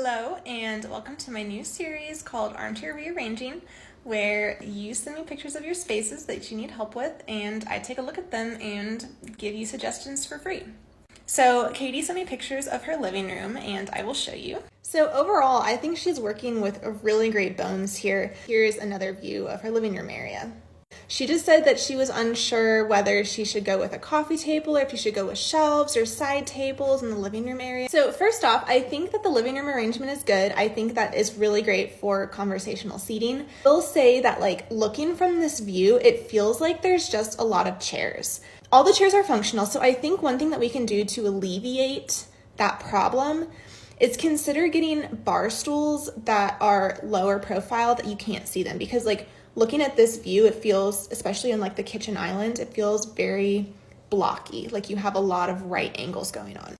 Hello and welcome to my new series called Armchair Rearranging, where you send me pictures of your spaces that you need help with and I take a look at them and give you suggestions for free. So Katie sent me pictures of her living room and I will show you. So overall, I think she's working with really great bones here. Here's another view of her living room area. She just said that she was unsure whether she should go with a coffee table or if she should go with shelves or side tables in the living room area. So first off, I think that the living room arrangement is good. I think that is really great for conversational seating. I will say that looking from this view, it feels like there's just a lot of chairs. All the chairs are functional, so I think one thing that we can do to alleviate that problem is consider getting bar stools that are lower profile that you can't see them, because looking at this view, it feels, especially in the kitchen island, it feels very blocky, like you have a lot of right angles going on.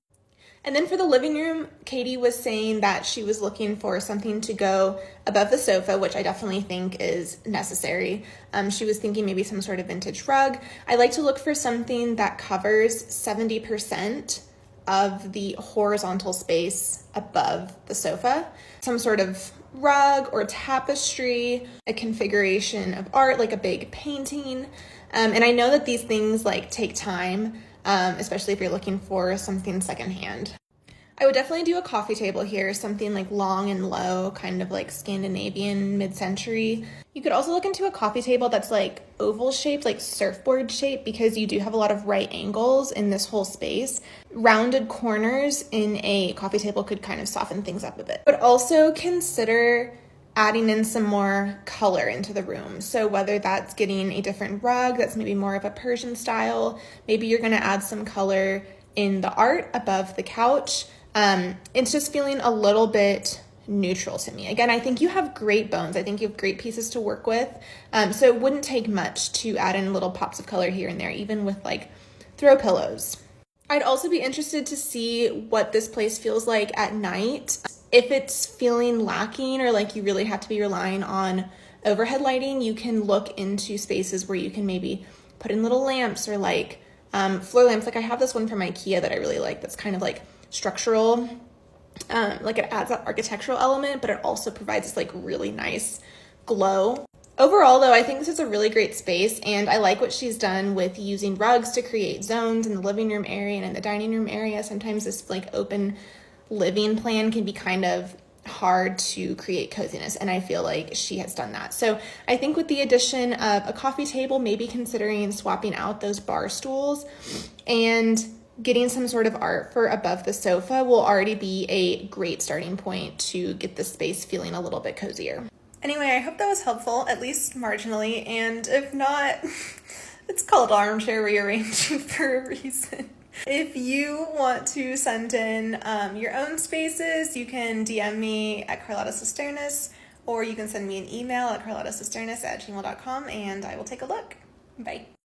And then for the living room, Katie was saying that she was looking for something to go above the sofa, which I definitely think is necessary. She was thinking maybe some sort of vintage rug. I like to look for something that covers 70% of the horizontal space above the sofa. Some sort of rug or tapestry, a configuration of art, like a big painting. And I know that these things take time, especially if you're looking for something secondhand. I would definitely do a coffee table here, something long and low, kind of Scandinavian mid-century. You could also look into a coffee table that's oval shaped, surfboard shaped, because you do have a lot of right angles in this whole space. Rounded corners in a coffee table could kind of soften things up a bit. But also consider adding in some more color into the room. So whether that's getting a different rug that's maybe more of a Persian style, maybe you're gonna add some color in the art above the couch. It's just feeling a little bit neutral to me. Again, I think you have great bones. I think you have great pieces to work with. So it wouldn't take much to add in little pops of color here and there, even with throw pillows. I'd also be interested to see what this place feels like at night. If it's feeling lacking or you really have to be relying on overhead lighting, you can look into spaces where you can maybe put in little lamps or floor lamps. I have this one from IKEA that I really like that's kind of structural. It adds that architectural element, but it also provides this really nice glow. Overall though, I think this is a really great space and I like what she's done with using rugs to create zones in the living room area and in the dining room area. Sometimes this open living plan can be kind of hard to create coziness, and I feel like she has done that. So I think with the addition of a coffee table, maybe considering swapping out those bar stools and getting some sort of art for above the sofa will already be a great starting point to get the space feeling a little bit cozier. Anyway, I hope that was helpful, at least marginally, and if not, it's called armchair rearranging for a reason. If you want to send in your own spaces, you can DM me at carlottacisternas, or you can send me an email at carlottacisternas@gmail.com and I will take a look. Bye.